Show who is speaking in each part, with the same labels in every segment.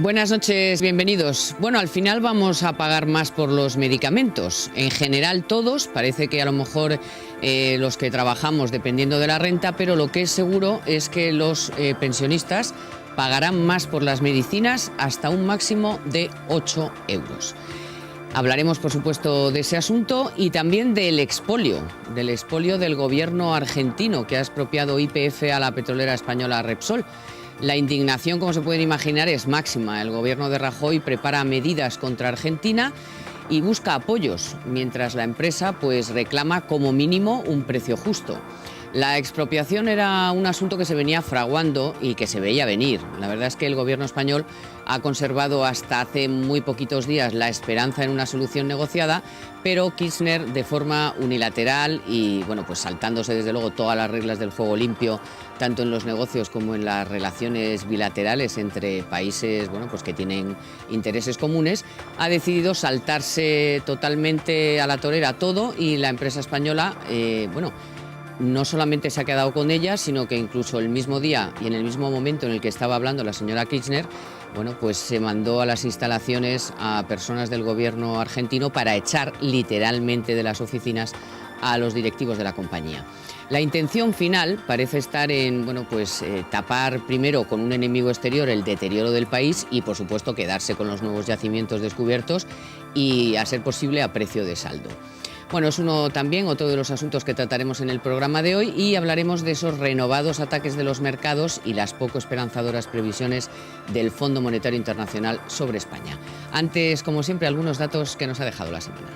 Speaker 1: Buenas noches, bienvenidos. Bueno, al final vamos a pagar más por los medicamentos. En general todos, parece que a lo mejor los que trabajamos dependiendo de la renta, pero lo que es seguro es que los pensionistas pagarán más por las medicinas hasta un máximo de 8 euros. Hablaremos, por supuesto, de ese asunto y también del expolio del gobierno argentino que ha expropiado YPF a la petrolera española Repsol. La indignación, como se pueden imaginar, es máxima. El gobierno de Rajoy prepara medidas contra Argentina y busca apoyos, mientras la empresa reclama como mínimo un precio justo. La expropiación era un asunto que se venía fraguando y que se veía venir. La verdad es que el gobierno español ha conservado hasta hace muy poquitos días la esperanza en una solución negociada, pero Kirchner, de forma unilateral y saltándose desde luego todas las reglas del juego limpio, tanto en los negocios como en las relaciones bilaterales entre países que tienen intereses comunes, ha decidido saltarse totalmente a la torera todo, y la empresa española no solamente se ha quedado con ella, sino que incluso el mismo día y en el mismo momento en el que estaba hablando la señora Kirchner, se mandó a las instalaciones a personas del gobierno argentino para echar literalmente de las oficinas a los directivos de la compañía. La intención final parece estar en tapar primero con un enemigo exterior el deterioro del país y, por supuesto, quedarse con los nuevos yacimientos descubiertos y, a ser posible, a precio de saldo. Es otro de los asuntos que trataremos en el programa de hoy, y hablaremos de esos renovados ataques de los mercados y las poco esperanzadoras previsiones del Fondo Monetario Internacional sobre España. Antes, como siempre, algunos datos que nos ha dejado la semana.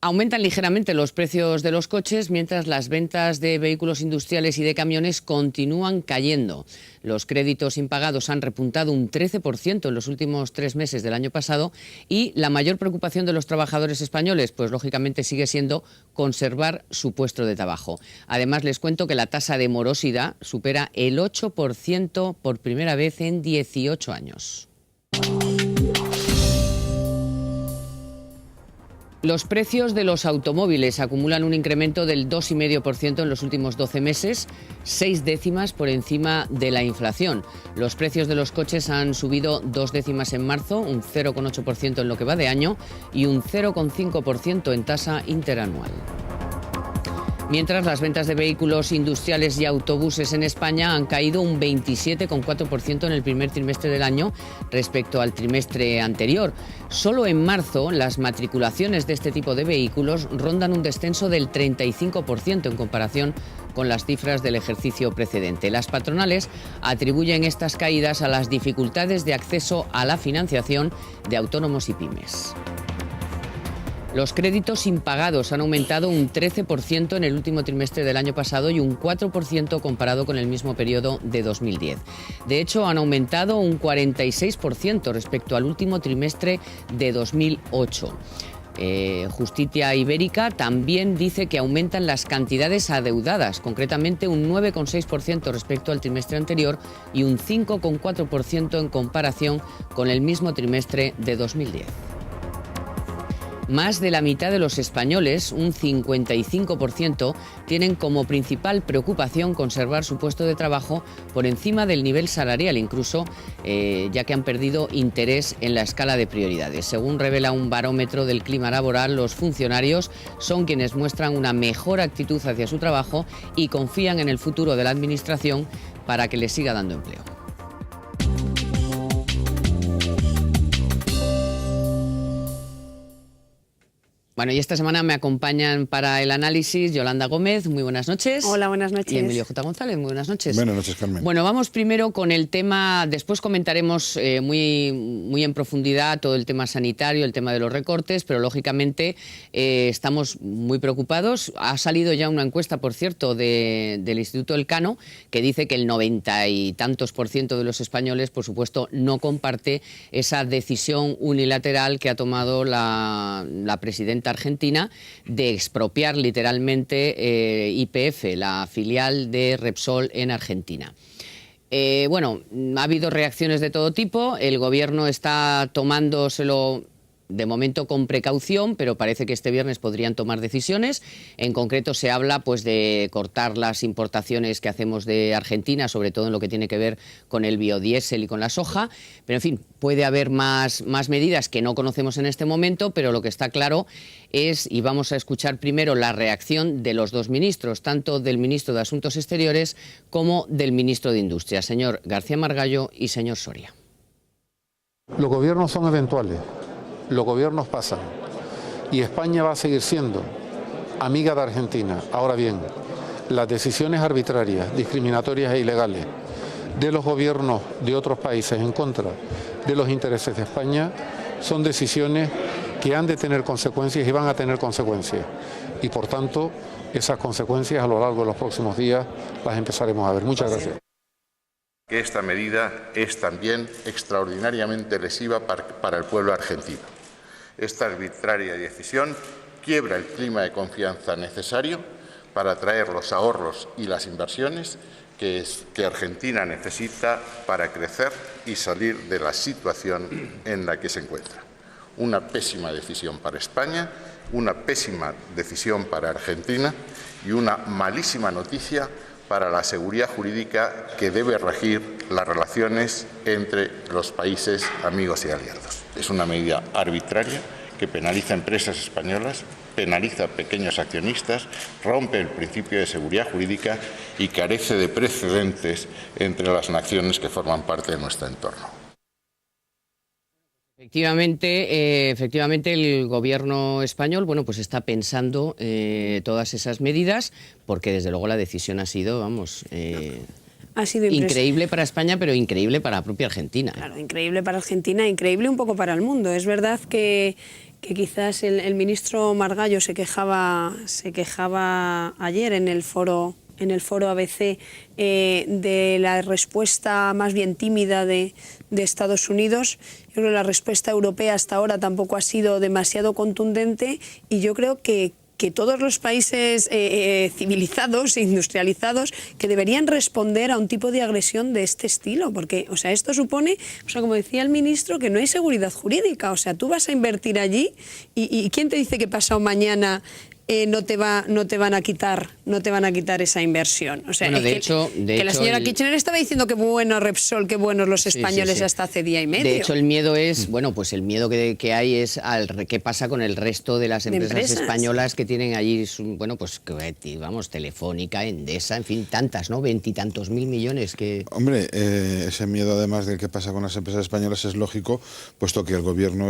Speaker 1: Aumentan ligeramente los precios de los coches, mientras las ventas de vehículos industriales y de camiones continúan cayendo. Los créditos impagados han repuntado un 13% en los últimos 3 meses del año pasado, y la mayor preocupación de los trabajadores españoles, lógicamente, sigue siendo conservar su puesto de trabajo. Además, les cuento que la tasa de morosidad supera el 8% por primera vez en 18 años. Los precios de los automóviles acumulan un incremento del 2,5% en los últimos 12 meses, 6 décimas por encima de la inflación. Los precios de los coches han subido 2 décimas en marzo, un 0,8% en lo que va de año y un 0,5% en tasa interanual. Mientras, las ventas de vehículos industriales y autobuses en España han caído un 27,4% en el primer trimestre del año respecto al trimestre anterior. Solo en marzo, las matriculaciones de este tipo de vehículos rondan un descenso del 35% en comparación con las cifras del ejercicio precedente. Las patronales atribuyen estas caídas a las dificultades de acceso a la financiación de autónomos y pymes. Los créditos impagados han aumentado un 13% en el último trimestre del año pasado y un 4% comparado con el mismo periodo de 2010. De hecho, han aumentado un 46% respecto al último trimestre de 2008. Justicia Ibérica también dice que aumentan las cantidades adeudadas, concretamente un 9,6% respecto al trimestre anterior y un 5,4% en comparación con el mismo trimestre de 2010. Más de la mitad de los españoles, un 55%, tienen como principal preocupación conservar su puesto de trabajo por encima del nivel salarial, incluso ya que han perdido interés en la escala de prioridades. Según revela un barómetro del clima laboral, los funcionarios son quienes muestran una mejor actitud hacia su trabajo y confían en el futuro de la administración para que les siga dando empleo. Y esta semana me acompañan para el análisis Yolanda Gómez, muy buenas noches.
Speaker 2: Hola, buenas noches.
Speaker 1: Y Emilio J. González, muy buenas noches.
Speaker 3: Buenas noches, Carmen.
Speaker 1: Vamos primero con el tema, después comentaremos muy en profundidad todo el tema sanitario, el tema de los recortes, pero lógicamente estamos muy preocupados. Ha salido ya una encuesta, por cierto, del Instituto Elcano, que dice que el 90 y tantos % de los españoles, por supuesto, no comparte esa decisión unilateral que ha tomado la presidenta argentina de expropiar literalmente YPF, la filial de Repsol en Argentina. Ha habido reacciones de todo tipo. El gobierno está tomándoselo de momento con precaución, pero parece que este viernes podrían tomar decisiones. En concreto se habla pues de cortar las importaciones que hacemos de Argentina, sobre todo en lo que tiene que ver con el biodiesel y con la soja, pero en fin, puede haber más medidas que no conocemos en este momento, pero lo que está claro es, y vamos a escuchar primero la reacción de los dos ministros, tanto del ministro de Asuntos Exteriores como del ministro de Industria, señor García Margallo y señor Soria.
Speaker 2: Los gobiernos son eventuales, los gobiernos pasan y España va a seguir siendo amiga de Argentina. Ahora bien, las decisiones arbitrarias, discriminatorias e ilegales de los gobiernos de otros países en contra de los intereses de España son decisiones que han de tener consecuencias y van a tener consecuencias. Y por tanto, esas consecuencias a lo largo de los próximos días las empezaremos a ver. Muchas gracias.
Speaker 3: Que esta medida es también extraordinariamente lesiva para el pueblo argentino. Esta arbitraria decisión quiebra el clima de confianza necesario para atraer los ahorros y las inversiones que Argentina necesita para crecer y salir de la situación en la que se encuentra. Una pésima decisión para España, una pésima decisión para Argentina y una malísima noticia para la seguridad jurídica que debe regir las relaciones entre los países amigos y aliados. Es una medida arbitraria que penaliza a empresas españolas, penaliza a pequeños accionistas, rompe el principio de seguridad jurídica y carece de precedentes entre las naciones que forman parte de nuestro entorno.
Speaker 1: Efectivamente, el gobierno español, bueno, pues está pensando todas esas medidas, porque desde luego la decisión ha sido, vamos,
Speaker 4: ha sido
Speaker 1: increíble para España, pero increíble para la propia Argentina.
Speaker 4: Claro, increíble para Argentina, increíble un poco para el mundo. Es verdad que quizás el ministro Margallo se quejaba ayer en el foro ABC de la respuesta más bien tímida de Estados Unidos. Yo creo que la respuesta europea hasta ahora tampoco ha sido demasiado contundente y yo creo que todos los países civilizados e industrializados que deberían responder a un tipo de agresión de este estilo, porque, o sea, esto supone, o sea, como decía el ministro, que no hay seguridad jurídica. O sea, tú vas a invertir allí y ¿quién te dice que pasado mañana no te van a quitar esa inversión? O sea,
Speaker 1: bueno,
Speaker 4: que la señora Kirchner estaba diciendo que bueno Repsol, que buenos los españoles hasta hace día y medio.
Speaker 1: De hecho, el miedo es, bueno, pues el miedo que hay es qué pasa con el resto de las empresas españolas que tienen allí, bueno, pues vamos, Telefónica, Endesa, en fin, tantas, ¿no? 20 y tantos mil millones que...
Speaker 5: Hombre, ese miedo además del que pasa con las empresas españolas es lógico, puesto que el gobierno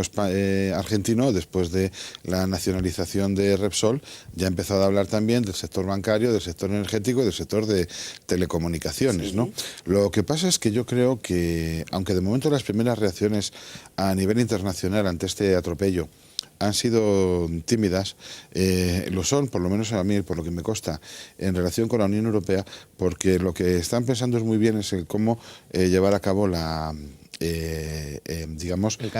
Speaker 5: argentino, después de la nacionalización de Repsol, ya ha empezado a hablar también del sector bancario, del sector energético y del sector de telecomunicaciones, ¿no? Lo que pasa es que yo creo que, aunque de momento las primeras reacciones a nivel internacional ante este atropello han sido tímidas, lo son, por lo menos a mí, por lo que me consta, en relación con la Unión Europea, porque lo que están pensando es muy bien es el cómo llevar a cabo digamos, el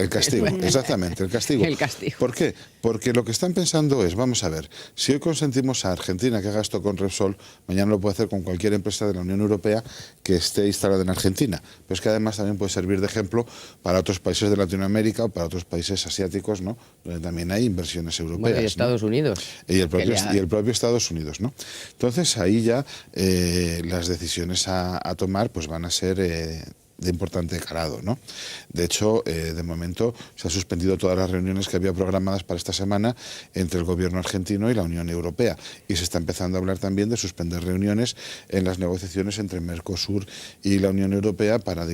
Speaker 5: castigo, exactamente, el castigo.
Speaker 1: El castigo.
Speaker 5: ¿Por qué? Porque lo que están pensando es, vamos a ver, si hoy consentimos a Argentina que haga esto con Repsol, mañana lo puede hacer con cualquier empresa de la Unión Europea que esté instalada en Argentina. Pero es que además también puede servir de ejemplo para otros países de Latinoamérica o para otros países asiáticos, ¿no? Donde también hay inversiones europeas.
Speaker 1: Bueno, y Estados Unidos.
Speaker 5: Y el propio Estados Unidos, ¿no? Entonces ahí ya las decisiones a tomar pues van a ser de importante calado, ¿no? De hecho, de momento se han suspendido todas las reuniones que había programadas para esta semana entre el gobierno argentino y la Unión Europea, y se está empezando a hablar también de suspender reuniones en las negociaciones entre Mercosur y la Unión Europea para,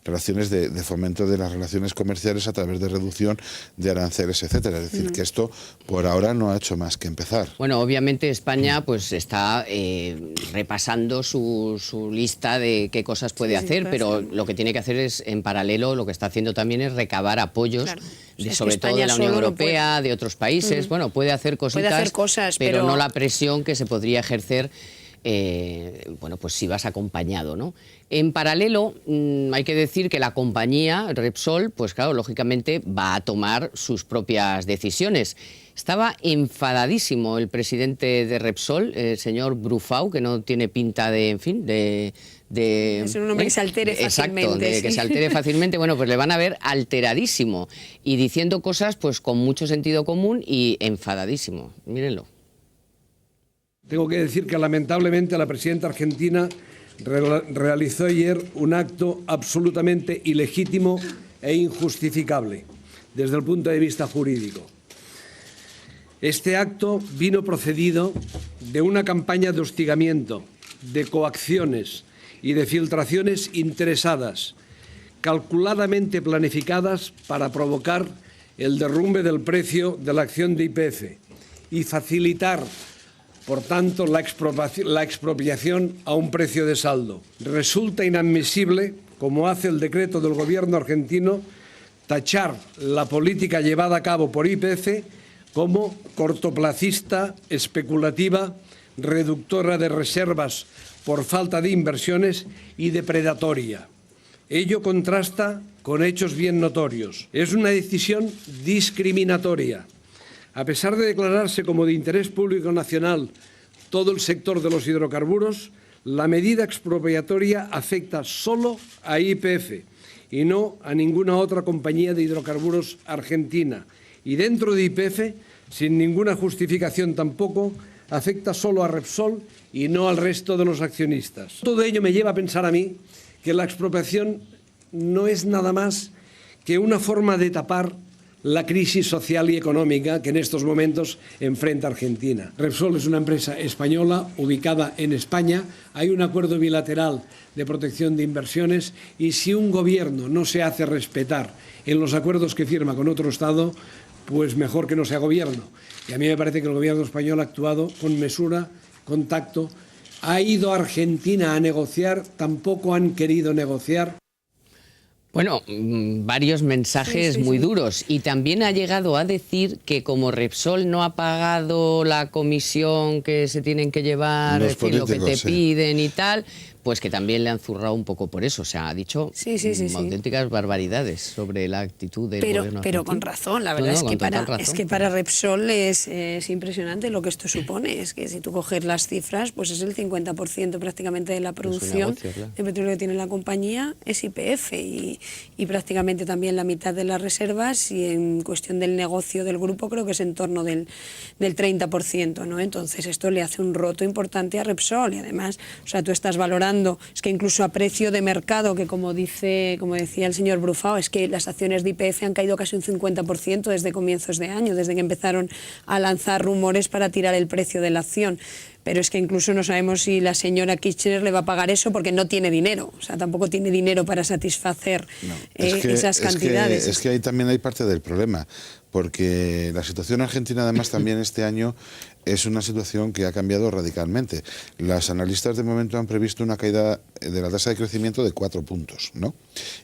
Speaker 5: relaciones de fomento de las relaciones comerciales a través de reducción de aranceles, etcétera. Es decir, que esto por ahora no ha hecho más que empezar.
Speaker 1: Bueno, obviamente España pues está repasando su lista de qué cosas puede hacer, pero lo que tiene que hacer es, en paralelo, lo que está haciendo también es recabar apoyos,
Speaker 4: claro.
Speaker 1: sobre todo de la Unión Europea, de otros países. Bueno, puede hacer cositas,
Speaker 4: puede hacer cosas,
Speaker 1: pero no la presión que se podría ejercer bueno, pues si vas acompañado, ¿no? En paralelo, hay que decir que la compañía, Repsol, pues claro, lógicamente va a tomar sus propias decisiones. Estaba enfadadísimo el presidente de Repsol, el señor Brufau, que no tiene pinta de, en fin,
Speaker 4: es un hombre que se altere fácilmente.
Speaker 1: Exacto, de que se altere fácilmente. Bueno, pues le van a ver alteradísimo y diciendo cosas pues con mucho sentido común y enfadadísimo. Mírenlo.
Speaker 6: Tengo que decir que lamentablemente la presidenta argentina realizó ayer un acto absolutamente ilegítimo e injustificable desde el punto de vista jurídico. Este acto vino procedido de una campaña de hostigamiento, de coacciones y de filtraciones interesadas, calculadamente planificadas para provocar el derrumbe del precio de la acción de YPF y facilitar, por tanto, la expropiación a un precio de saldo. Resulta inadmisible, como hace el decreto del Gobierno argentino, tachar la política llevada a cabo por YPF como cortoplacista, especulativa, reductora de reservas por falta de inversiones y depredatoria. Ello contrasta con hechos bien notorios. Es una decisión discriminatoria. A pesar de declararse como de interés público nacional todo el sector de los hidrocarburos, la medida expropiatoria afecta solo a YPF y no a ninguna otra compañía de hidrocarburos argentina. Y dentro de YPF, sin ninguna justificación tampoco, afecta solo a Repsol y no al resto de los accionistas. Todo ello me lleva a pensar a mí que la expropiación no es nada más que una forma de tapar la crisis social y económica que en estos momentos enfrenta Argentina. Repsol es una empresa española ubicada en España, hay un acuerdo bilateral de protección de inversiones y si un gobierno no se hace respetar en los acuerdos que firma con otro Estado, pues mejor que no sea gobierno. Y a mí me parece que el gobierno español ha actuado con mesura, con tacto, ha ido a Argentina a negociar, tampoco han querido negociar.
Speaker 1: Bueno, varios mensajes muy duros y también ha llegado a decir que como Repsol no ha pagado la comisión que se tienen que llevar, es decir, lo que te piden y tal, pues que también le han zurrado un poco por eso. O sea, ha dicho auténticas barbaridades sobre la actitud del gobierno argentino.
Speaker 4: Pero con razón, la verdad es que para Repsol es impresionante lo que esto supone. Es que si tú coges las cifras, pues es el 50% prácticamente de la producción de petróleo que tiene la compañía, es YPF y prácticamente también la mitad de las reservas y en cuestión del negocio del grupo creo que es en torno del 30%, ¿no? Entonces esto le hace un roto importante a Repsol y además, o sea, tú estás valorando, es que incluso a precio de mercado, que como decía el señor Brufau, es que las acciones de YPF han caído casi un 50% desde comienzos de año, desde que empezaron a lanzar rumores para tirar el precio de la acción. Pero es que incluso no sabemos si la señora Kirchner le va a pagar eso porque no tiene dinero. O sea, tampoco tiene dinero para satisfacer esas cantidades.
Speaker 5: Es que ahí también hay parte del problema, porque la situación argentina además también este año es una situación que ha cambiado radicalmente. Los analistas de momento han previsto una caída de la tasa de crecimiento de 4 puntos, ¿no?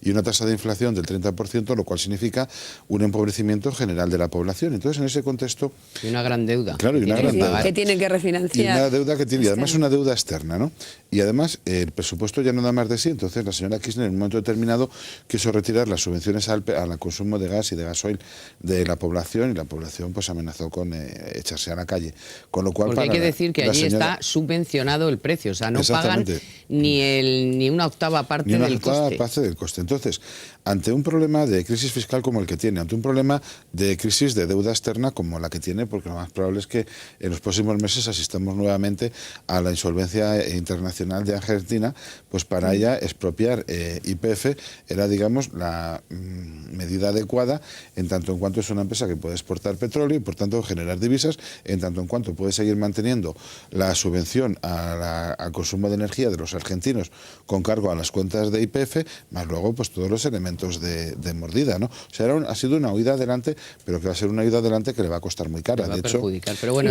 Speaker 5: Y una tasa de inflación del 30%, lo cual significa un empobrecimiento general de la población. Entonces, en ese contexto...
Speaker 1: Y una gran deuda.
Speaker 5: Claro, y una gran deuda.
Speaker 4: Que tienen que refinanciar.
Speaker 5: Y una deuda que tiene, y además una deuda externa, ¿no? Y además el presupuesto ya no da más de sí. Entonces, la señora Kirchner en un momento determinado quiso retirar las subvenciones al consumo de gas y de gasoil de la población, y la población pues amenazó con echarse a la calle. Con lo cual,
Speaker 1: porque hay que decir que allí está subvencionado el precio, o sea, no pagan ni una octava parte del coste.
Speaker 5: Ni una octava parte del coste. Entonces, ante un problema de crisis fiscal como el que tiene, ante un problema de crisis de deuda externa como la que tiene, porque lo más probable es que en los próximos meses asistamos nuevamente a la insolvencia internacional de Argentina, pues para ella expropiar YPF era, digamos, la medida adecuada, en tanto en cuanto es una empresa que puede exportar petróleo y por tanto generar divisas, en tanto en cuanto puede seguir manteniendo la subvención al consumo de energía de los argentinos con cargo a las cuentas de YPF, más luego pues todos los elementos de mordida, ¿no? O sea, ha sido una huida adelante, pero que va a ser una huida adelante que le va a costar muy cara.
Speaker 1: De hecho, pero bueno,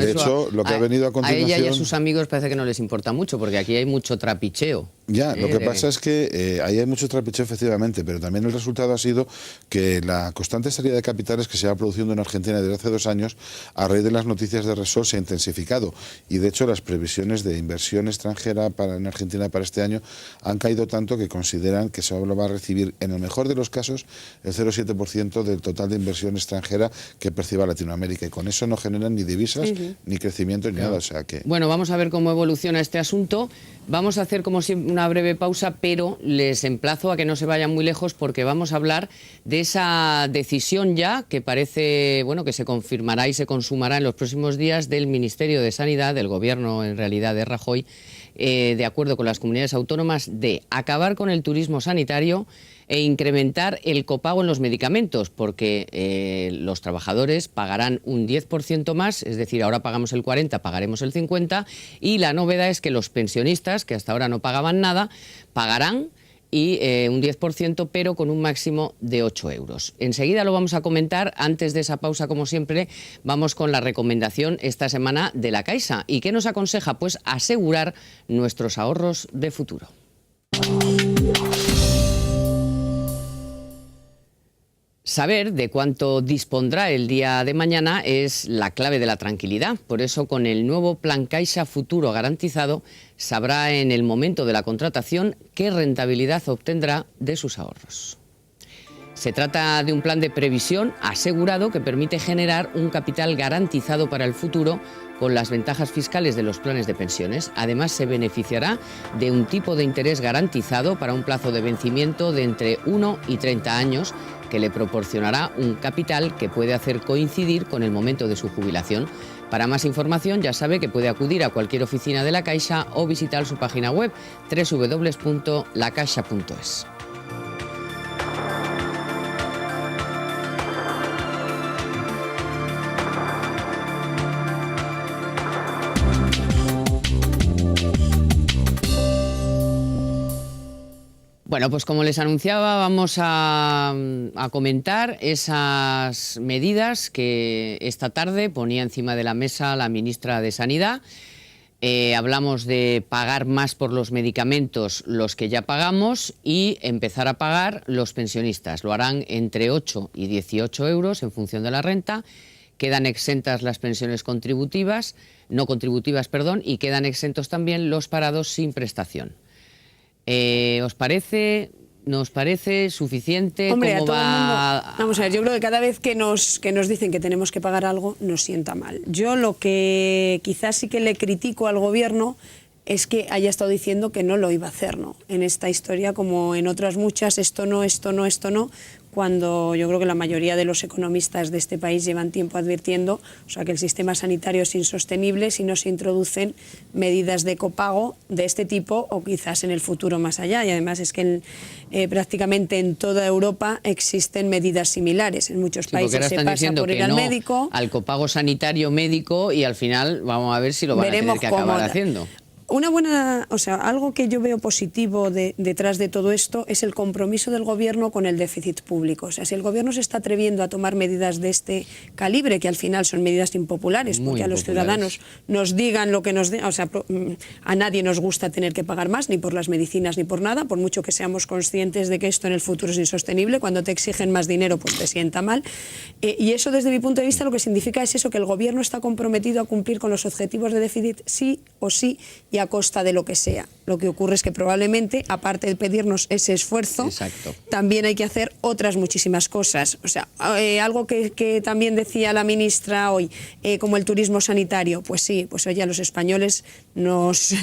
Speaker 5: lo que ha venido a continuación...
Speaker 1: A ella y a sus amigos parece que no les importa mucho, porque aquí hay mucho trapicheo.
Speaker 5: Ya, lo que pasa es que ahí hay mucho trapicheo efectivamente, pero también el resultado ha sido que la constante salida de capitales que se va produciendo en Argentina desde hace 2 años, a raíz de las noticias de Repsol, se ha intensificado. Y de hecho las previsiones de inversión extranjera en Argentina para este año han caído tanto que consideran que solo va a recibir, en el mejor de los casos, el 0,7% del total de inversión extranjera que perciba Latinoamérica. Y con eso no generan ni divisas, ni crecimiento, ni nada. O sea que...
Speaker 1: Bueno, vamos a ver cómo evoluciona este asunto. Vamos a hacer como siempre una breve pausa, pero les emplazo a que no se vayan muy lejos porque vamos a hablar de esa decisión ya que parece, bueno, que se confirmará y se consumará en los próximos días del Ministerio de Sanidad, del Gobierno en realidad de Rajoy, de acuerdo con las comunidades autónomas, de acabar con el turismo sanitario e incrementar el copago en los medicamentos, porque los trabajadores pagarán un 10% más, es decir, ahora pagamos el 40%, pagaremos el 50%, y la novedad es que los pensionistas, que hasta ahora no pagaban nada, pagarán y un 10%, pero con un máximo de 8 euros. Enseguida lo vamos a comentar. Antes de esa pausa, como siempre, vamos con la recomendación esta semana de la Caixa. ¿Y qué nos aconseja? Pues asegurar nuestros ahorros de futuro. Saber de cuánto dispondrá el día de mañana es la clave de la tranquilidad. Por eso, con el nuevo Plan Caixa Futuro Garantizado, sabrá en el momento de la contratación qué rentabilidad obtendrá de sus ahorros. Se trata de un plan de previsión asegurado que permite generar un capital garantizado para el futuro con las ventajas fiscales de los planes de pensiones. Además, se beneficiará de un tipo de interés garantizado para un plazo de vencimiento de entre 1 y 30 años, que le proporcionará un capital que puede hacer coincidir con el momento de su jubilación. Para más información, ya sabe que puede acudir a cualquier oficina de la Caixa o visitar su página web www.lacaixa.es. Bueno, pues como les anunciaba, vamos a comentar esas medidas que esta tarde ponía encima de la mesa la ministra de Sanidad. Hablamos de pagar más por los medicamentos, los que ya pagamos, y empezar a pagar los pensionistas. Lo harán entre 8 y 18 euros en función de la renta. Quedan exentas las pensiones no contributivas, y quedan exentos también los parados sin prestación. ¿Os parece? ¿Nos parece suficiente?
Speaker 4: Hombre,
Speaker 1: ¿Cómo
Speaker 4: a todo
Speaker 1: va?
Speaker 4: el mundo, vamos a ver, yo creo que cada vez que nos dicen que tenemos que pagar algo, nos sienta mal. Yo lo que quizás sí que le critico al Gobierno es que haya estado diciendo que no lo iba a hacer, ¿no? En esta historia, como en otras muchas, esto no, cuando yo creo que la mayoría de los economistas de este país llevan tiempo advirtiendo, o sea, que el sistema sanitario es insostenible si no se introducen medidas de copago de este tipo o quizás en el futuro más allá. Y además es que prácticamente en toda Europa existen medidas similares. En muchos países se pasa por ir al médico.
Speaker 1: Al copago sanitario médico, y al final vamos a ver si lo van a tener que acabar haciendo.
Speaker 4: Una buena, o sea, algo que yo veo positivo detrás de todo esto es el compromiso del Gobierno con el déficit público. O sea, si el Gobierno se está atreviendo a tomar medidas de este calibre, que al final son medidas impopulares, porque a los ciudadanos nos digan lo que nos digan, o sea, a nadie nos gusta tener que pagar más, ni por las medicinas ni por nada, por mucho que seamos conscientes de que esto en el futuro es insostenible. Cuando te exigen más dinero, pues te sienta mal. Y eso, desde mi punto de vista, lo que significa es eso, que el Gobierno está comprometido a cumplir con los objetivos de déficit sí o sí, y a costa de lo que sea. Lo que ocurre es que probablemente, aparte de pedirnos ese esfuerzo, también hay que hacer otras muchísimas cosas. O sea, algo que también decía la ministra hoy, como el turismo sanitario, pues sí, pues oye, a los españoles nos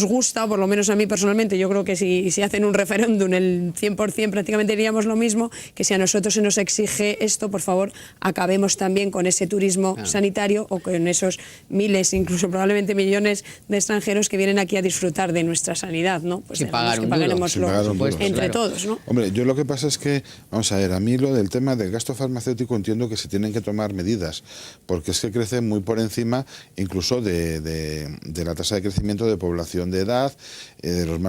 Speaker 4: gusta, o por lo menos a mí personalmente, yo creo que si hacen un referéndum, el 100% prácticamente diríamos lo mismo, que si a nosotros se nos exige esto, por favor, acabemos también con ese turismo sanitario o con esos miles, incluso probablemente millones de extranjeros que vienen aquí a disfrutar de nuestra sanidad, ¿no? Pues
Speaker 1: sin pagar un
Speaker 4: duro, entre todos, ¿no?
Speaker 5: Hombre, yo lo que pasa es que, vamos a ver, a mí lo del tema del gasto farmacéutico entiendo que se tienen que tomar medidas, porque es que crece muy por encima incluso de la tasa de crecimiento de población de edad, de los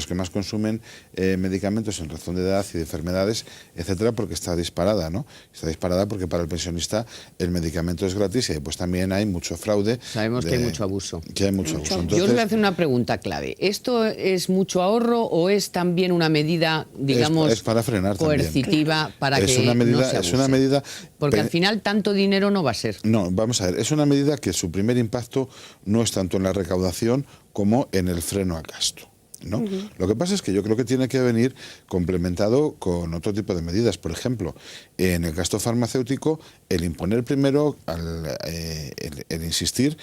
Speaker 5: que más consumen medicamentos en razón de edad y de enfermedades, etcétera, porque está disparada, ¿no? Está disparada porque para el pensionista el medicamento es gratis y después también hay mucho fraude.
Speaker 1: Sabemos que hay mucho abuso.
Speaker 5: Que hay mucho abuso. Entonces,
Speaker 1: yo os voy a hacer una pregunta clave. ¿esto es mucho ahorro o es también una medida, digamos,
Speaker 5: es para frenar
Speaker 1: coercitiva
Speaker 5: también.
Speaker 1: para
Speaker 5: Es
Speaker 1: que
Speaker 5: una medida,
Speaker 1: no se abuse?
Speaker 5: es una medida,
Speaker 1: porque al final tanto dinero no va a ser.
Speaker 5: No, vamos a ver, es una medida que su primer impacto no es tanto en la recaudación como en el freno al gasto, ¿no? Lo que pasa es que yo creo que tiene que venir complementado con otro tipo de medidas. Por ejemplo, en el gasto farmacéutico, el imponer primero, el insistir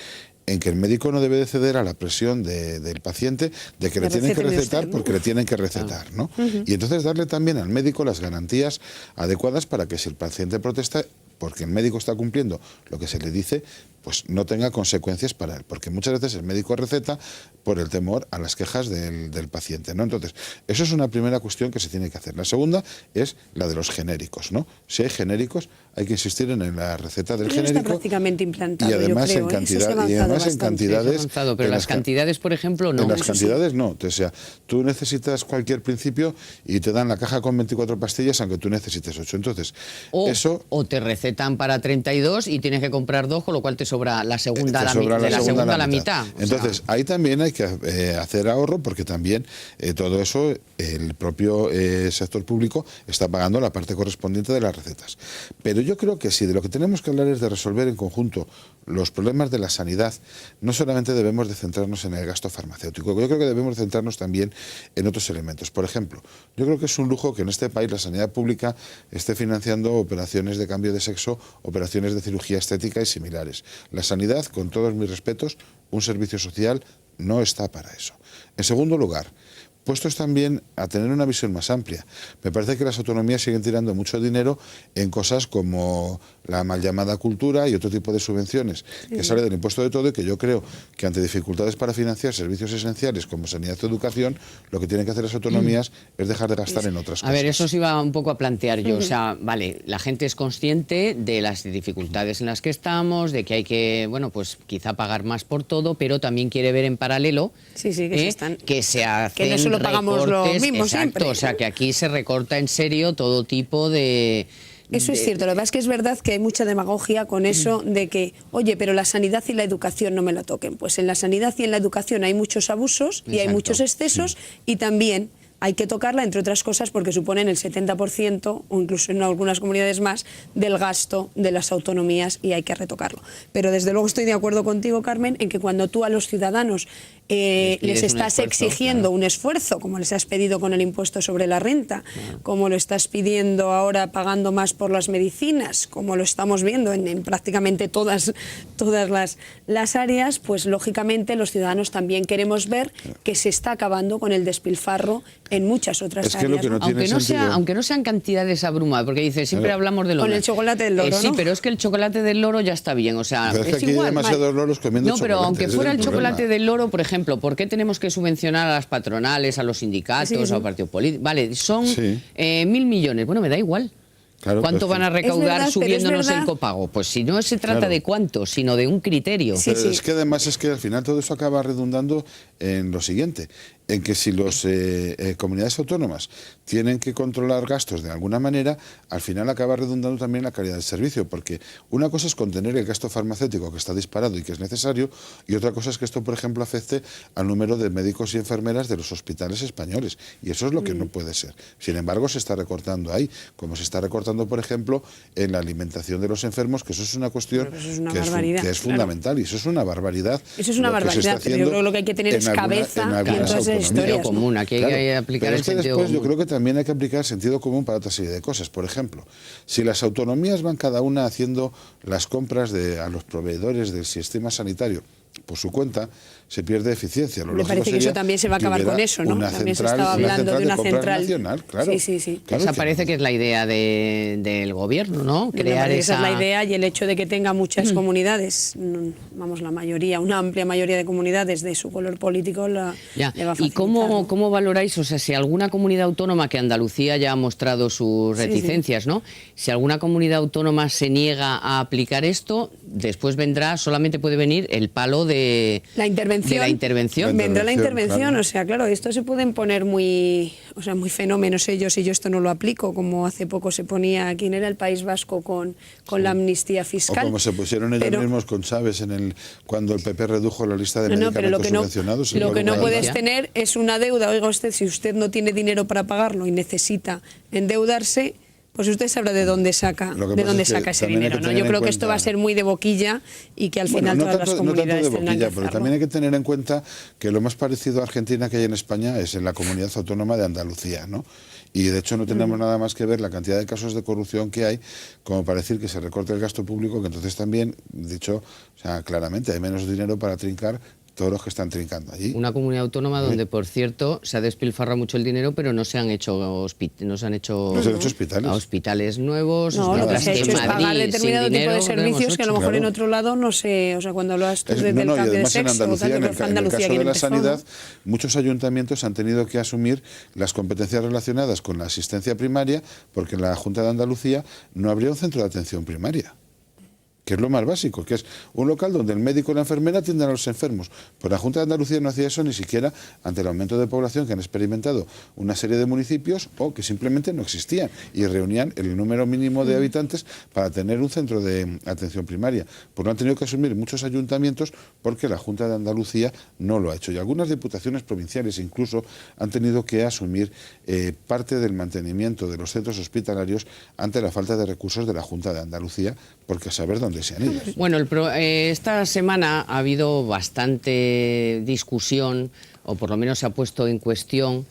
Speaker 5: en que el médico no debe de ceder a la presión del paciente de que le tienen que recetar porque le tienen que recetar, ¿no? Y entonces darle también al médico las garantías adecuadas para que si el paciente protesta porque el médico está cumpliendo lo que se le dice, pues no tenga consecuencias para él, porque muchas veces el médico receta por el temor a las quejas del paciente, ¿no? Entonces, eso es una primera cuestión que se tiene que hacer. La segunda es la de los genéricos, ¿no? Si hay genéricos, hay que insistir en la receta del genérico.
Speaker 4: Está prácticamente implantado,
Speaker 5: y además
Speaker 4: yo creo,
Speaker 5: en cantidad,
Speaker 4: y además
Speaker 5: en cantidades.
Speaker 1: Avanzado, pero las cantidades, por ejemplo, no.
Speaker 5: En las cantidades no. O sea, tú necesitas cualquier principio y te dan la caja con 24 pastillas, aunque tú necesites 8. Entonces,
Speaker 1: o te recetan para 32 y tienes que comprar 2, con lo cual te sobra la segunda, la mitad.
Speaker 5: Entonces, ahí también hay que hacer ahorro, porque también todo eso, el propio sector público está pagando la parte correspondiente de las recetas. Pero yo creo que si de lo que tenemos que hablar es de resolver en conjunto los problemas de la sanidad, no solamente debemos de centrarnos en el gasto farmacéutico, yo creo que debemos centrarnos también en otros elementos. Por ejemplo, yo creo que es un lujo que en este país la sanidad pública esté financiando operaciones de cambio de sexo, operaciones de cirugía estética y similares. La sanidad, con todos mis respetos, un servicio social, no está para eso. En segundo lugar, puestos también a tener una visión más amplia. Me parece que las autonomías siguen tirando mucho dinero en cosas como la mal llamada cultura y otro tipo de subvenciones que sale del impuesto de todo, y que yo creo que ante dificultades para financiar servicios esenciales como sanidad o educación, lo que tienen que hacer las autonomías es dejar de gastar en otras cosas.
Speaker 1: A ver, eso se iba un poco a plantear yo. O sea, vale, la gente es consciente de las dificultades en las que estamos, de que hay que, bueno, pues quizá pagar más por todo, pero también quiere ver en paralelo que se hacen
Speaker 4: que no solo pagamos lo mismo siempre.
Speaker 1: O sea, que aquí se recorta en serio todo tipo de...
Speaker 4: Eso es cierto, lo que pasa es que es verdad que hay mucha demagogia con eso de que, oye, pero la sanidad y la educación no me la toquen. Pues en la sanidad y en la educación hay muchos abusos y hay muchos excesos, y también hay que tocarla, entre otras cosas, porque suponen el 70%, o incluso en algunas comunidades más, del gasto de las autonomías, y hay que retocarlo. Pero desde luego estoy de acuerdo contigo, Carmen, en que cuando tú a los ciudadanos les estás exigiendo un esfuerzo, como les has pedido con el impuesto sobre la renta, como lo estás pidiendo ahora pagando más por las medicinas, como lo estamos viendo en prácticamente todas las áreas, pues lógicamente los ciudadanos también queremos ver que se está acabando con el despilfarro en muchas otras áreas.
Speaker 5: Que
Speaker 1: aunque no sean cantidades abrumadas, porque dice, siempre hablamos del oro.
Speaker 4: Con el chocolate del loro,
Speaker 1: sí, pero es que el chocolate del loro ya está bien, o sea,
Speaker 5: pero es que aquí hay demasiados loros comiendo chocolate.
Speaker 1: No, pero aunque fuera el chocolate del loro, por ejemplo, ¿por qué tenemos que subvencionar a las patronales, a los sindicatos, a los partidos políticos? Vale, son 1.000 millones. Bueno, me da igual.
Speaker 5: Claro,
Speaker 1: ¿cuánto van a recaudar subiéndonos el copago? Pues si no se trata de cuánto, sino de un criterio.
Speaker 5: Pero es que además es que al final todo eso acaba redundando en lo siguiente, en que si las comunidades autónomas tienen que controlar gastos de alguna manera, al final acaba redundando también la calidad del servicio, porque una cosa es contener el gasto farmacéutico, que está disparado y que es necesario, y otra cosa es que esto, por ejemplo, afecte al número de médicos y enfermeras de los hospitales españoles, y eso es lo que no puede ser. Sin embargo, se está recortando ahí, como se está recortando, por ejemplo, en la alimentación de los enfermos, que eso es una cuestión que es fundamental, y eso es una barbaridad.
Speaker 4: Eso es una barbaridad, pero yo creo que lo que hay que tener es cabeza en todas esas historias.
Speaker 1: Común, aquí hay que aplicar el sentido común.
Speaker 5: Yo creo que también hay que aplicar el sentido común para otra serie de cosas. Por ejemplo, si las autonomías van cada una haciendo las compras a los proveedores del sistema sanitario por su cuenta, se pierde eficiencia.
Speaker 4: Me parece que eso también se va a acabar con eso, ¿no? También se estaba hablando de una central
Speaker 5: nacional, claro.
Speaker 4: Sí.
Speaker 5: Claro,
Speaker 1: esa parece que es la idea del gobierno, ¿no?
Speaker 4: Crear esa es la idea, y el hecho de que tenga muchas comunidades, vamos, la mayoría, una amplia mayoría de comunidades de su color político le va a facilitar.
Speaker 1: ¿Y cómo valoráis, o sea, si alguna comunidad autónoma, que Andalucía ya ha mostrado sus reticencias, ¿no? Si alguna comunidad autónoma se niega a aplicar esto, después solamente puede venir el palo resultado de
Speaker 4: la intervención. Vendrá la intervención,
Speaker 5: claro.
Speaker 4: O sea, claro, esto se pueden poner muy fenómenos ellos, y yo esto no lo aplico, como hace poco se ponía, ¿quién era el País Vasco con la amnistía fiscal?
Speaker 5: O como se pusieron ellos mismos con Chávez cuando el PP redujo la lista de medicamentos subvencionados.
Speaker 4: Lo que no puedes tener es una deuda. Oiga usted, si usted no tiene dinero para pagarlo y necesita endeudarse, pues usted sabrá de dónde saca ese dinero, ¿no? Yo creo que esto va a ser muy de boquilla y que al final todas las comunidades tendrán que hacerlo.
Speaker 5: Pero también hay que tener en cuenta que lo más parecido a Argentina que hay en España es en la comunidad autónoma de Andalucía, ¿no? Y de hecho no tenemos nada más que ver la cantidad de casos de corrupción que hay como para decir que se recorte el gasto público, que entonces también, dicho, o sea, claramente hay menos dinero para trincar todos los que están trincando allí.
Speaker 1: Una comunidad autónoma donde, por cierto, se ha despilfarrado mucho el dinero, pero no se han hecho hospitales nuevos.
Speaker 4: No, lo que se ha hecho es
Speaker 1: Madrid,
Speaker 4: pagar determinado tipo de servicios que a lo mejor en otro lado no sé, o sea, cuando lo has desde el cambio de sexo,
Speaker 5: en el caso de la sanidad, muchos ayuntamientos han tenido que asumir las competencias relacionadas con la asistencia primaria, porque en la Junta de Andalucía no habría un centro de atención primaria, que es lo más básico, que es un local donde el médico y la enfermera atienden a los enfermos. Pues la Junta de Andalucía no hacía eso ni siquiera ante el aumento de población que han experimentado una serie de municipios o que simplemente no existían y reunían el número mínimo de habitantes para tener un centro de atención primaria. Pues lo han tenido que asumir muchos ayuntamientos porque la Junta de Andalucía no lo ha hecho. Y algunas diputaciones provinciales incluso han tenido que asumir parte del mantenimiento de los centros hospitalarios ante la falta de recursos de la Junta de Andalucía, porque a saber dónde se han ido.
Speaker 1: Bueno, esta semana ha habido bastante discusión, o por lo menos se ha puesto en cuestión,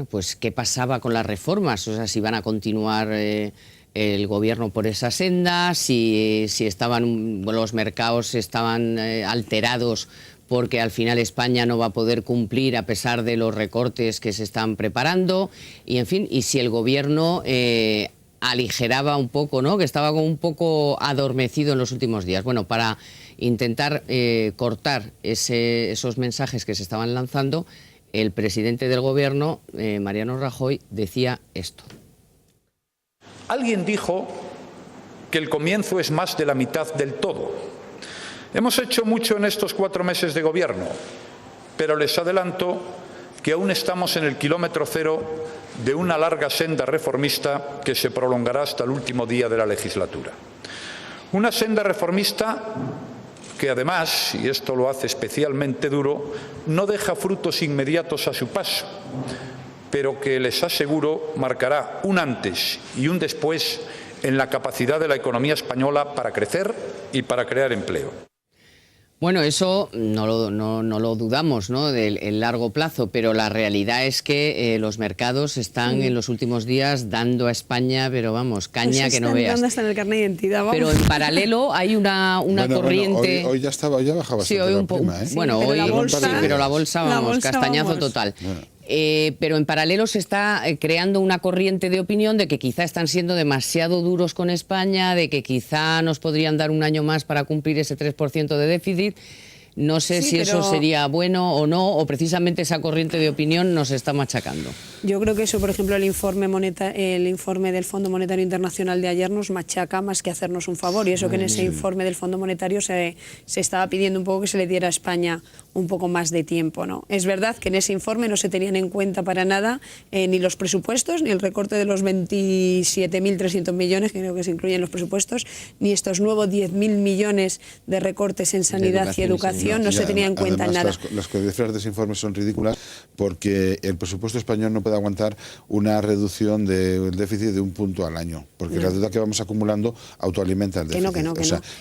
Speaker 1: pues qué pasaba con las reformas, o sea, si van a continuar el gobierno por esa senda, si los mercados estaban alterados porque al final España no va a poder cumplir a pesar de los recortes que se están preparando, y en fin, y si el gobierno aligeraba un poco, ¿no?, que estaba como un poco adormecido en los últimos días. Bueno, para intentar cortar esos mensajes que se estaban lanzando, el presidente del gobierno, Mariano Rajoy, decía esto.
Speaker 7: Alguien dijo que el comienzo es más de la mitad del todo. Hemos hecho mucho en estos 4 meses de gobierno, pero les adelanto que aún estamos en el kilómetro cero de una larga senda reformista que se prolongará hasta el último día de la legislatura. Una senda reformista que además, y esto lo hace especialmente duro, no deja frutos inmediatos a su paso, pero que les aseguro marcará un antes y un después en la capacidad de la economía española para crecer y para crear empleo.
Speaker 1: Bueno, eso no lo dudamos, ¿no?, del largo plazo, pero la realidad es que los mercados están en los últimos días dando a España, pero vamos, caña que no veas.
Speaker 4: Hasta en el carnet de identidad, vamos.
Speaker 1: Pero en paralelo hay una corriente.
Speaker 5: Hoy ya bajaba bastante,
Speaker 1: sí, hoy un poco.
Speaker 5: prima, ¿eh?
Speaker 1: Bueno,
Speaker 4: pero
Speaker 1: hoy
Speaker 4: la bolsa,
Speaker 1: pero la bolsa, vamos, castañazo vamos. Total. Bueno. Pero en paralelo se está creando una corriente de opinión de que quizá están siendo demasiado duros con España, de que quizá nos podrían dar un año más para cumplir ese 3% de déficit. No sé si eso sería bueno o no, o precisamente esa corriente de opinión nos está machacando.
Speaker 4: Yo creo que eso, por ejemplo, el informe del Fondo Monetario Internacional de ayer nos machaca más que hacernos un favor, y eso que en ese informe del Fondo Monetario se estaba pidiendo un poco que se le diera a España un poco más de tiempo, ¿no? Es verdad que en ese informe no se tenían en cuenta para nada ni los presupuestos, ni el recorte de los 27.300 millones, que creo que se incluyen en los presupuestos, ni estos nuevos 10.000 millones de recortes en sanidad y educación. No se tenía en cuenta nada.
Speaker 5: Las cifras de ese informe son ridículas porque el presupuesto español no puede aguantar una reducción del déficit de 1 punto al año, porque la deuda que vamos acumulando autoalimenta el déficit.
Speaker 4: Que no.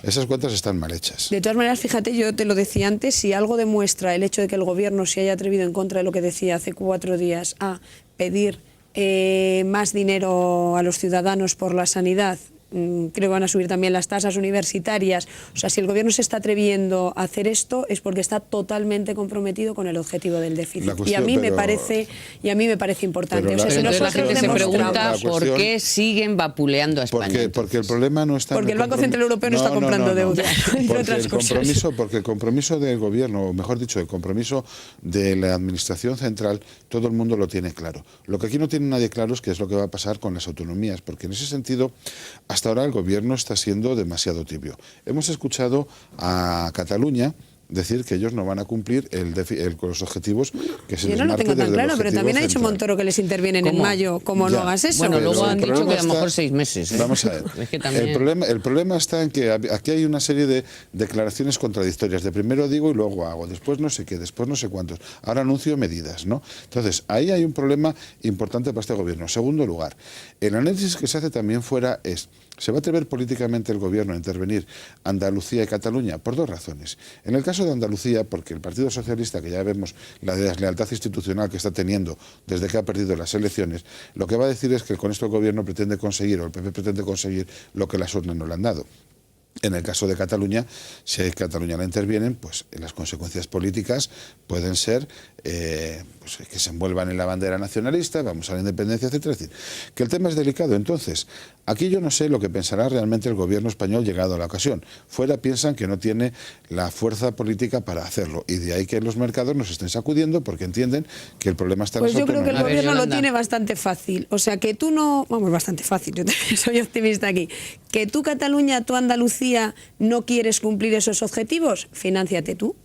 Speaker 5: Esas cuentas están mal hechas.
Speaker 4: De todas maneras, fíjate, yo te lo decía antes, si algo demuestra el hecho de que el gobierno se haya atrevido, en contra de lo que decía hace 4 días, a pedir más dinero a los ciudadanos por la sanidad, creo que van a subir también las tasas universitarias. O sea, si el gobierno se está atreviendo a hacer esto es porque está totalmente comprometido con el objetivo del déficit. Y a mí me parece importante.
Speaker 1: Entonces la gente se pregunta por qué siguen vapuleando a España.
Speaker 5: Porque el problema no está
Speaker 4: porque el Banco Central Europeo no está comprando deuda, entre otras cosas.
Speaker 5: Porque el compromiso del gobierno, o mejor dicho, el compromiso de la administración central, todo el mundo lo tiene claro. Lo que aquí no tiene nadie claro es qué es lo que va a pasar con las autonomías, porque en ese sentido, hasta ahora el gobierno está siendo demasiado tibio. Hemos escuchado a Cataluña decir que ellos no van a cumplir con los objetivos que se
Speaker 4: Yo
Speaker 5: les
Speaker 4: no lo
Speaker 5: marque
Speaker 4: tengo tan
Speaker 5: desde el
Speaker 4: claro, pero
Speaker 5: objetivo
Speaker 4: también ha dicho
Speaker 5: central.
Speaker 4: Montoro que les intervienen en
Speaker 1: ¿Cómo?
Speaker 4: mayo. ¿Cómo no
Speaker 5: Ya.
Speaker 4: hagas eso?
Speaker 1: Bueno,
Speaker 5: Pero
Speaker 1: luego han
Speaker 5: el
Speaker 1: dicho que
Speaker 5: problema
Speaker 1: a lo mejor
Speaker 5: está-
Speaker 1: 6 meses. ¿eh?
Speaker 5: Vamos a ver.
Speaker 1: Es que también...
Speaker 5: el problema está en que aquí hay una serie de declaraciones contradictorias. De primero digo y luego hago. Después no sé qué, después no sé cuántos. Ahora anuncio medidas, ¿no? Entonces, ahí hay un problema importante para este gobierno. En segundo lugar, el análisis que se hace también fuera es: ¿se va a atrever políticamente el gobierno a intervenir Andalucía y Cataluña? Por dos razones. En el caso de Andalucía, porque el Partido Socialista, que ya vemos la deslealtad institucional que está teniendo desde que ha perdido las elecciones, lo que va a decir es que con esto el gobierno pretende conseguir, o el PP pretende conseguir, lo que las urnas no le han dado. En el caso de Cataluña, si a Cataluña la intervienen, pues las consecuencias políticas pueden ser pues, que se envuelvan en la bandera nacionalista, vamos a la independencia, etcétera. Es decir, que el tema es delicado. Entonces, aquí yo no sé lo que pensará realmente el gobierno español llegado a la ocasión. Fuera piensan que no tiene la fuerza política para hacerlo, y de ahí que los mercados nos estén sacudiendo porque entienden que el problema está en
Speaker 4: Pues
Speaker 5: las
Speaker 4: yo creo que el
Speaker 5: autonomías.
Speaker 4: gobierno lo
Speaker 1: Yolanda.
Speaker 4: tiene bastante fácil. O sea, que tú no... Vamos, bastante fácil, yo también soy optimista aquí. Que tú, Cataluña, tú, Andalucía, no quieres cumplir esos objetivos, finánciate tú.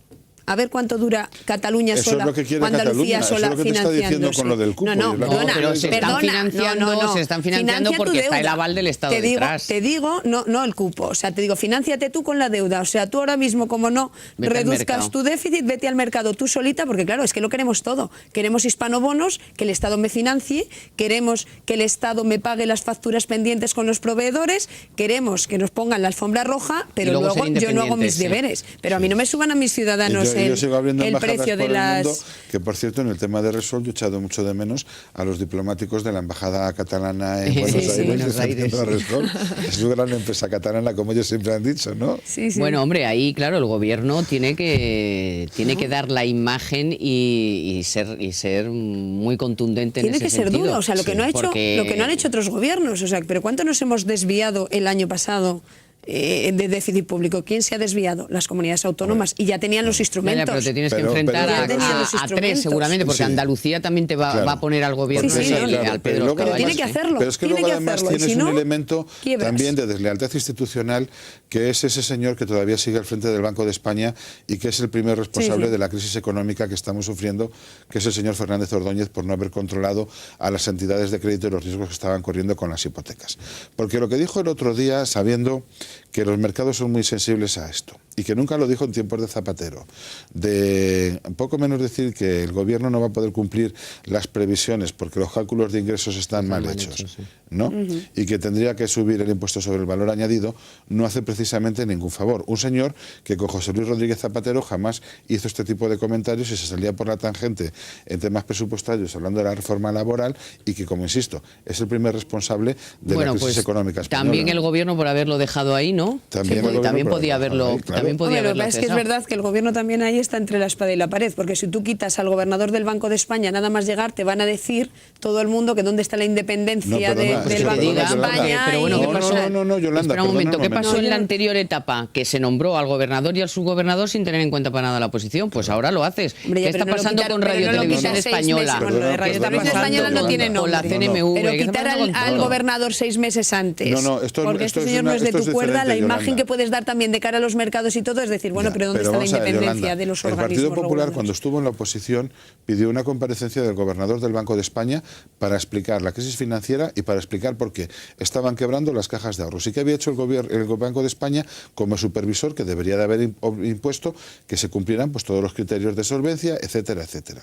Speaker 4: A ver cuánto dura Cataluña
Speaker 5: Eso
Speaker 4: sola
Speaker 5: es lo que quiere
Speaker 4: o Andalucía
Speaker 5: Cataluña, eso es
Speaker 4: sola
Speaker 5: lo que te está diciendo
Speaker 4: financiándose.
Speaker 5: con lo del cupo,
Speaker 4: No, no,
Speaker 5: Yolanda.
Speaker 4: perdona,
Speaker 1: pero se están
Speaker 4: perdona,
Speaker 1: financiando, se están financiando
Speaker 4: Financia tu
Speaker 1: porque está
Speaker 4: deuda.
Speaker 1: el aval del Estado
Speaker 4: te digo,
Speaker 1: detrás.
Speaker 4: Te digo, no el cupo, o sea, te digo, financiate tú con la deuda. O sea, tú ahora mismo, como no
Speaker 1: Vete al
Speaker 4: reduzcas
Speaker 1: mercado.
Speaker 4: tu déficit, vete al mercado tú solita, porque claro, es que lo queremos todo. Queremos hispanobonos, que el Estado me financie, queremos que el Estado me pague las facturas pendientes con los proveedores, queremos que nos pongan la alfombra roja, pero
Speaker 1: Y luego
Speaker 4: luego
Speaker 1: ser
Speaker 4: yo no hago mis
Speaker 1: independientes,
Speaker 4: deberes. Pero a mí no me suban a mis ciudadanos
Speaker 5: Y yo sigo abriendo
Speaker 4: el
Speaker 5: embajadas
Speaker 4: precio de
Speaker 5: por el
Speaker 4: las...
Speaker 5: mundo, que por cierto, en el tema de Repsol yo he echado mucho de menos a los diplomáticos de la embajada catalana en
Speaker 1: Sí,
Speaker 5: Buenos
Speaker 1: sí,
Speaker 5: Aires,
Speaker 1: Buenos
Speaker 5: defendiendo a
Speaker 1: Aires.
Speaker 5: Repsol. Es una gran empresa catalana, como ellos siempre han dicho, ¿no?
Speaker 4: Sí, sí.
Speaker 1: Bueno, hombre, ahí, claro, el gobierno tiene que dar la imagen y ser muy contundente
Speaker 4: Tiene
Speaker 1: en
Speaker 4: que
Speaker 1: ese
Speaker 4: ser
Speaker 1: sentido.
Speaker 4: duro, o sea, lo que no ha hecho,
Speaker 1: Porque-
Speaker 4: lo que no han hecho otros gobiernos, o sea, pero ¿cuánto nos hemos desviado el año pasado de déficit público? ¿Quién se ha desviado? Las comunidades autónomas, y ya tenían los
Speaker 1: Vaya,
Speaker 4: instrumentos.
Speaker 1: pero te tienes que
Speaker 5: Pero-
Speaker 1: enfrentar
Speaker 5: pero-
Speaker 1: a,
Speaker 4: Ya tenían los
Speaker 1: a tres
Speaker 4: instrumentos.
Speaker 1: seguramente, porque
Speaker 5: Sí.
Speaker 1: Andalucía también te va
Speaker 5: Claro.
Speaker 1: a poner al gobierno
Speaker 4: Sí, sí,
Speaker 1: ese,
Speaker 4: claro,
Speaker 1: al
Speaker 5: pero
Speaker 1: Pedro
Speaker 5: luego
Speaker 4: Pero
Speaker 1: Caballos,
Speaker 4: tiene que
Speaker 1: ¿eh?
Speaker 4: hacerlo.
Speaker 5: Pero es que
Speaker 4: tiene
Speaker 5: luego
Speaker 4: que
Speaker 5: además
Speaker 4: hacerlo, y
Speaker 5: tienes
Speaker 4: si no,
Speaker 5: un elemento
Speaker 4: quiebras.
Speaker 5: también de deslealtad institucional, que es ese señor que todavía sigue al frente del Banco de España y que es el primer responsable
Speaker 4: Sí, sí.
Speaker 5: de la crisis económica que estamos sufriendo, que es el señor Fernández Ordóñez, por no haber controlado a las entidades de crédito y los riesgos que estaban corriendo con las hipotecas. Porque lo que dijo el otro día, sabiendo que los mercados son muy sensibles a esto, y que nunca lo dijo en tiempos de Zapatero, de poco menos decir que el gobierno no va a poder cumplir las previsiones porque los cálculos de ingresos están mal hechos,
Speaker 1: sí.
Speaker 5: ¿no? Y que tendría que subir el impuesto sobre el valor añadido, no hace precisamente ningún favor. Un señor que con José Luis Rodríguez Zapatero jamás hizo este tipo de comentarios y se salía por la tangente en temas presupuestarios hablando de la reforma laboral, y que, como insisto, es el primer responsable de la crisis económica española.
Speaker 1: También el gobierno por haberlo dejado ahí, ¿no?
Speaker 5: También el
Speaker 1: Porque
Speaker 5: gobierno
Speaker 1: también
Speaker 5: por
Speaker 1: podía
Speaker 5: haberlo
Speaker 1: haberlo,
Speaker 5: dejado ahí, claro.
Speaker 1: también podía
Speaker 4: Hombre, lo que
Speaker 1: haberlo
Speaker 4: pasa es que es
Speaker 1: cesado.
Speaker 4: verdad que el gobierno también ahí está entre la espada y la pared, porque si tú quitas al gobernador del Banco de España, nada más llegar, te van a decir todo el mundo que dónde está la independencia
Speaker 5: No, perdona,
Speaker 4: del
Speaker 5: es que
Speaker 4: Banco de
Speaker 5: perdona, Yolanda,
Speaker 4: España.
Speaker 1: pero bueno,
Speaker 4: y-
Speaker 1: ¿qué pasó?
Speaker 5: No, Yolanda,
Speaker 1: Espera un momento, ¿qué
Speaker 5: perdona un
Speaker 1: pasó en la
Speaker 4: momento.
Speaker 1: anterior etapa? Que se nombró al gobernador y al subgobernador sin tener en cuenta para nada la oposición. Pues ahora lo haces.
Speaker 4: Hombre, ya,
Speaker 1: ¿Qué
Speaker 4: pero
Speaker 1: está
Speaker 4: no lo
Speaker 1: pasando
Speaker 4: quitaron,
Speaker 1: con
Speaker 4: pero
Speaker 1: Radio
Speaker 4: no lo
Speaker 1: Televisión
Speaker 4: quitan 6
Speaker 1: Española?
Speaker 4: meses. Bueno,
Speaker 5: Perdona,
Speaker 4: Radio
Speaker 5: perdona,
Speaker 4: Televisión Española no tiene
Speaker 1: Con la
Speaker 4: nombre.
Speaker 1: CNMV.
Speaker 4: Pero
Speaker 1: ¿qué está
Speaker 4: quitar
Speaker 1: pasando con
Speaker 4: al
Speaker 1: todo?
Speaker 4: gobernador 6 meses antes.
Speaker 5: No, esto
Speaker 4: porque
Speaker 5: es
Speaker 4: este señor no es de
Speaker 5: esto
Speaker 4: tu
Speaker 5: es
Speaker 4: cuerda, la
Speaker 5: diferente,
Speaker 4: imagen
Speaker 5: Yolanda.
Speaker 4: que puedes dar también de cara a los mercados y todo es decir, bueno,
Speaker 5: Ya,
Speaker 4: pero ¿dónde está la
Speaker 5: vamos a ver,
Speaker 4: independencia
Speaker 5: Yolanda,
Speaker 4: de los
Speaker 5: el
Speaker 4: organismos
Speaker 5: Partido Popular,
Speaker 4: regulados?
Speaker 5: cuando estuvo en la oposición, pidió una comparecencia del gobernador del Banco de España para explicar la crisis financiera y para explicar por qué estaban quebrando las cajas de ahorros. Y que había hecho el Banco de España como supervisor, que debería de haber impuesto que se cumplieran pues todos los criterios de solvencia, etcétera, etcétera.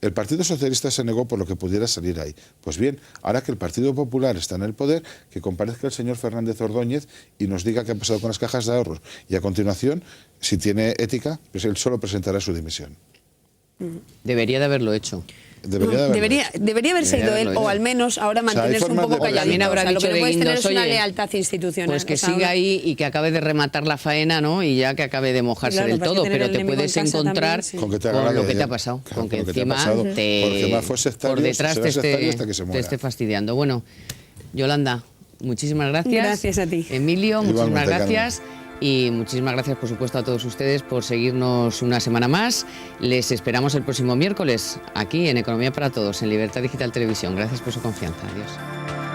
Speaker 5: El Partido Socialista se negó por lo que pudiera salir ahí. Pues bien, ahora que el Partido Popular está en el poder, que comparezca el señor Fernández Ordóñez y nos diga qué ha pasado con las cajas de ahorros. Y a continuación, si tiene ética, pues él solo presentará su dimisión.
Speaker 1: Debería de haberlo hecho.
Speaker 5: Debería de haberlo hecho.
Speaker 4: Debería haberse ido él, o al menos ahora
Speaker 5: hay
Speaker 4: mantenerse un
Speaker 5: formas
Speaker 4: poco
Speaker 5: de-
Speaker 4: calladito.
Speaker 1: También habrá
Speaker 4: O sea, lo
Speaker 1: dicho
Speaker 4: que no
Speaker 1: de
Speaker 4: puedes tener
Speaker 1: Guindos,
Speaker 4: es una
Speaker 1: oye,
Speaker 4: lealtad institucional.
Speaker 1: Pues que
Speaker 4: O sea,
Speaker 1: siga ahí y que acabe de rematar la faena, ¿no? Y ya que acabe de mojarse
Speaker 4: Claro,
Speaker 1: del
Speaker 4: para
Speaker 1: todo,
Speaker 4: tener
Speaker 1: pero
Speaker 4: el
Speaker 1: te
Speaker 4: enemigo
Speaker 1: puedes
Speaker 4: en casa
Speaker 1: encontrar
Speaker 4: también, sí.
Speaker 5: Con que te haga
Speaker 1: con
Speaker 5: la
Speaker 1: lo que te
Speaker 5: guerrilla.
Speaker 1: ha pasado,
Speaker 5: Claro,
Speaker 1: con que
Speaker 5: con lo que te ha
Speaker 1: encima
Speaker 5: pasado. Porque más fue sectario,
Speaker 1: por detrás
Speaker 5: será
Speaker 1: te
Speaker 5: sectario hasta que se
Speaker 1: te
Speaker 5: muera.
Speaker 1: esté fastidiando. Bueno, Yolanda, muchísimas gracias.
Speaker 4: Gracias a ti.
Speaker 1: Emilio, muchísimas
Speaker 5: Igualmente, Carmen.
Speaker 1: gracias. Y muchísimas gracias, por supuesto, a todos ustedes por seguirnos una semana más. Les esperamos el próximo miércoles aquí en Economía para Todos, en Libertad Digital Televisión. Gracias por su confianza. Adiós.